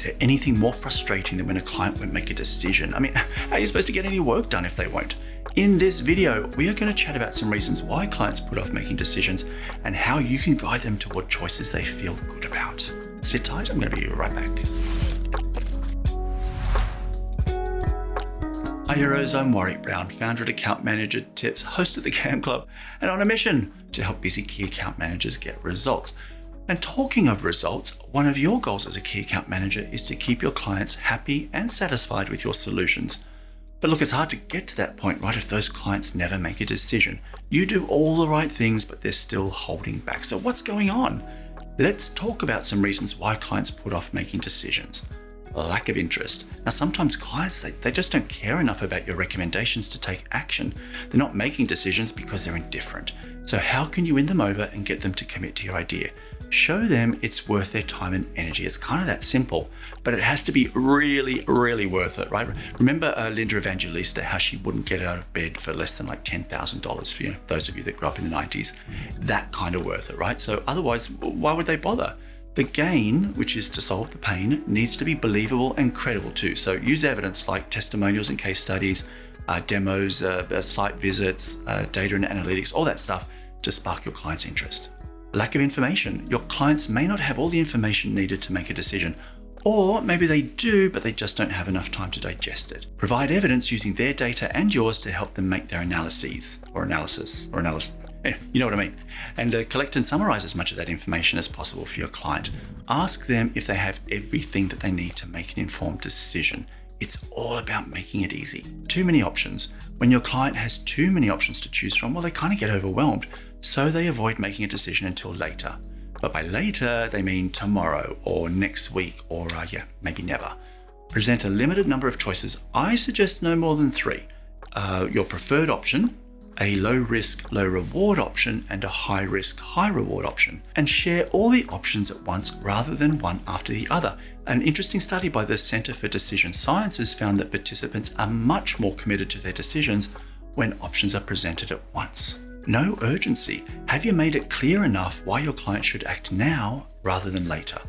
Is there anything more frustrating than when a client won't make a decision? I mean, how are you supposed to get any work done if they won't? In this video, we are going to chat about some reasons why clients put off making decisions and how you can guide them toward choices they feel good about. Sit tight, I'm going to be right back. Hi heroes, I'm Warwick Brown, founder at Account Manager Tips, host of the CAM Club, and on a mission to help busy key account managers get results. And talking of results, one of your goals as a key account manager is to keep your clients happy and satisfied with your solutions. But look, it's hard to get to that point, right, if those clients never make a decision. You do all the right things, but they're still holding back. So what's going on? Let's talk about some reasons why clients put off making decisions. Lack of interest. Now, sometimes clients, they just don't care enough about your recommendations to take action. They're not making decisions because they're indifferent. So how can you win them over and get them to commit to your idea? Show them it's worth their time and energy. It's kind of that simple, but it has to be really, really worth it, right? Remember Linda Evangelista, how she wouldn't get out of bed for less than like $10,000 for those of you that grew up in the 90s. That kind of worth it, right? So otherwise, why would they bother? The gain, which is to solve the pain, needs to be believable and credible too. So use evidence like testimonials and case studies, demos, site visits, data and analytics, all that stuff to spark your client's interest. Lack of information. Your clients may not have all the information needed to make a decision, or maybe they do, but they just don't have enough time to digest it. Provide evidence using their data and yours to help them make their analysis. You know what I mean. And collect and summarize as much of that information as possible for your client. Ask them if they have everything that they need to make an informed decision. It's all about making it easy. Too many options. When your client has too many options to choose from, well, they kind of get overwhelmed. So they avoid making a decision until later. But by later, they mean tomorrow or next week or maybe never. Present a limited number of choices. I suggest no more than 3. Your preferred option, a low risk, low reward option, and a high risk, high reward option. And share all the options at once rather than one after the other. An interesting study by the Center for Decision Sciences found that participants are much more committed to their decisions when options are presented at once. No urgency. Have you made it clear enough why your client should act now rather than later?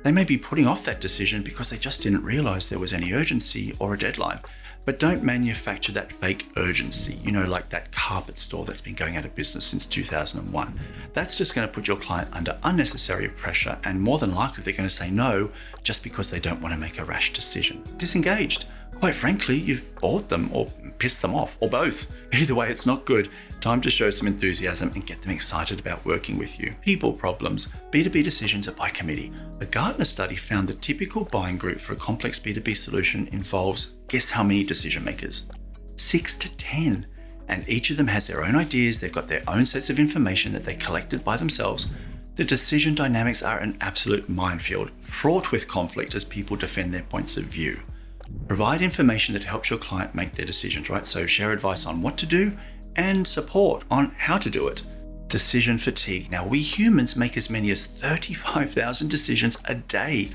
They may be putting off that decision because they just didn't realize there was any urgency or a deadline. But don't manufacture that fake urgency, like that carpet store that's been going out of business since 2001. That's just going to put your client under unnecessary pressure, and more than likely they're going to say no just because they don't want to make a rash decision. Disengaged. Quite frankly, you've bored them or pissed them off, or both. Either way, it's not good. Time to show some enthusiasm and get them excited about working with you. People problems. B2B decisions are by committee. A Gartner study found the typical buying group for a complex B2B solution involves, guess how many decision makers? 6 to 10. And each of them has their own ideas. They've got their own sets of information that they collected by themselves. The decision dynamics are an absolute minefield, fraught with conflict as people defend their points of view. Provide information that helps your client make their decisions, right? So share advice on what to do and support on how to do it. Decision fatigue. Now, we humans make as many as 35,000 decisions a day.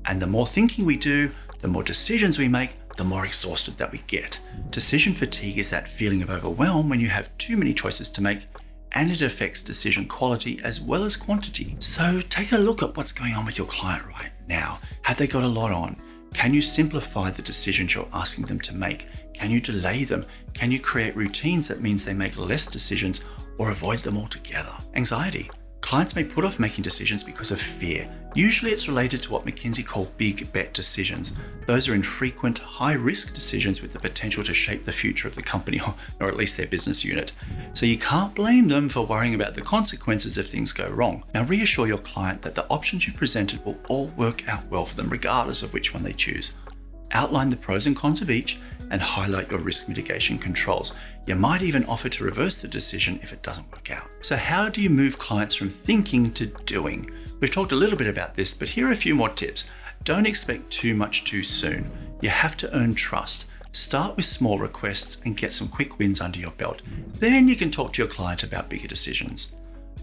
And the more thinking we do, the more decisions we make, the more exhausted that we get. Decision fatigue is that feeling of overwhelm when you have too many choices to make, and it affects decision quality as well as quantity. So take a look at what's going on with your client right now. Have they got a lot on? Can you simplify the decisions you're asking them to make? Can you delay them? Can you create routines that means they make less decisions or avoid them altogether? Anxiety. Clients may put off making decisions because of fear. Usually it's related to what McKinsey call big bet decisions. Those are infrequent, high-risk decisions with the potential to shape the future of the company or at least their business unit. So you can't blame them for worrying about the consequences if things go wrong. Now reassure your client that the options you've presented will all work out well for them regardless of which one they choose. Outline the pros and cons of each and highlight your risk mitigation controls. You might even offer to reverse the decision if it doesn't work out. So how do you move clients from thinking to doing? We've talked a little bit about this, but here are a few more tips. Don't expect too much too soon. You have to earn trust. Start with small requests and get some quick wins under your belt. Then you can talk to your client about bigger decisions.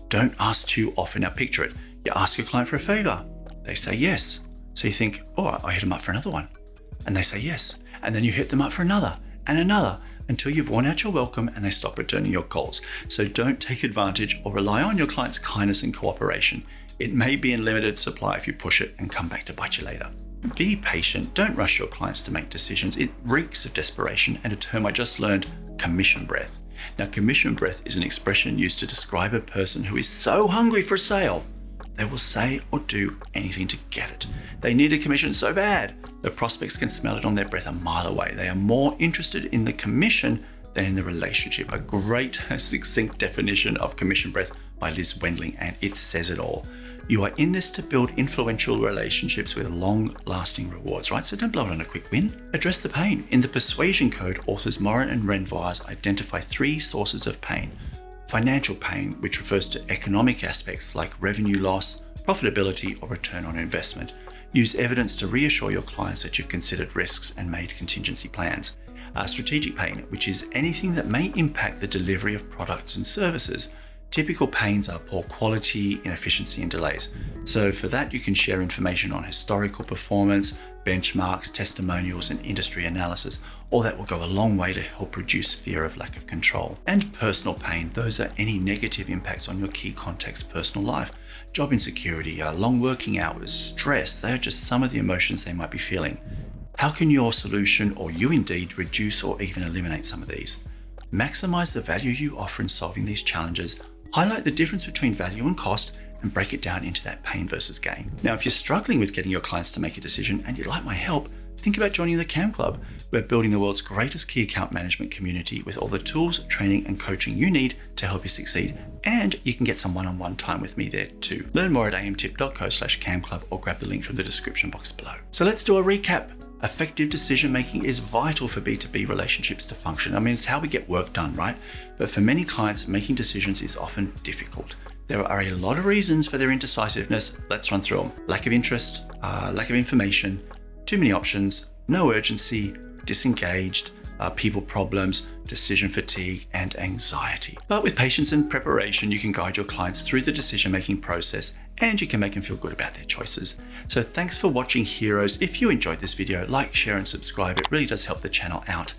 Don't ask too often. Now picture it. You ask your client for a favor. They say yes. So you think, oh, I'll hit them up for another one. And they say yes. And then you hit them up for another and another until you've worn out your welcome and they stop returning your calls. So don't take advantage or rely on your client's kindness and cooperation. It may be in limited supply if you push it and come back to bite you later. Be patient. Don't rush your clients to make decisions. It reeks of desperation and a term I just learned, commission breath. Now, commission breath is an expression used to describe a person who is so hungry for a sale, they will say or do anything to get it. They need a commission so bad, the prospects can smell it on their breath a mile away. They are more interested in the commission than in the relationship. A great succinct definition of commission breath by Liz Wendling, and it says it all. You are in this to build influential relationships with long-lasting rewards, right? So don't blow it on a quick win. Address the pain. In the Persuasion Code, authors Morin and Renvars identify 3 sources of pain. Financial pain, which refers to economic aspects like revenue loss, profitability, or return on investment. Use evidence to reassure your clients that you've considered risks and made contingency plans. Strategic pain, which is anything that may impact the delivery of products and services. Typical pains are poor quality, inefficiency, and delays. So for that, you can share information on historical performance, benchmarks, testimonials, and industry analysis. All that will go a long way to help reduce fear of lack of control. And personal pain, those are any negative impacts on your key contact's personal life. Job insecurity, long working hours, stress, they are just some of the emotions they might be feeling. How can your solution, or you indeed, reduce or even eliminate some of these? Maximize the value you offer in solving these challenges. Highlight the difference between value and cost and break it down into that pain versus gain. Now, if you're struggling with getting your clients to make a decision and you'd like my help, think about joining the CAM Club. We're building the world's greatest key account management community with all the tools, training, and coaching you need to help you succeed. And you can get some one-on-one time with me there too. Learn more at amtip.co/camclub or grab the link from the description box below. So let's do a recap. Effective decision making is vital for B2B relationships to function. I mean, it's how we get work done, right? But for many clients, making decisions is often difficult. There are a lot of reasons for their indecisiveness. Let's run through them. Lack of interest, lack of information, too many options, no urgency, disengaged, people problems, decision fatigue, and anxiety. But with patience and preparation, you can guide your clients through the decision-making process and you can make them feel good about their choices. So thanks for watching, heroes. If you enjoyed this video, like, share, and subscribe. It really does help the channel out.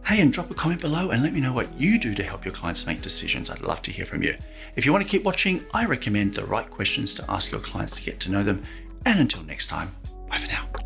Hey, and drop a comment below and let me know what you do to help your clients make decisions. I'd love to hear from you. If you want to keep watching, I recommend the right questions to ask your clients to get to know them. And until next time, bye for now.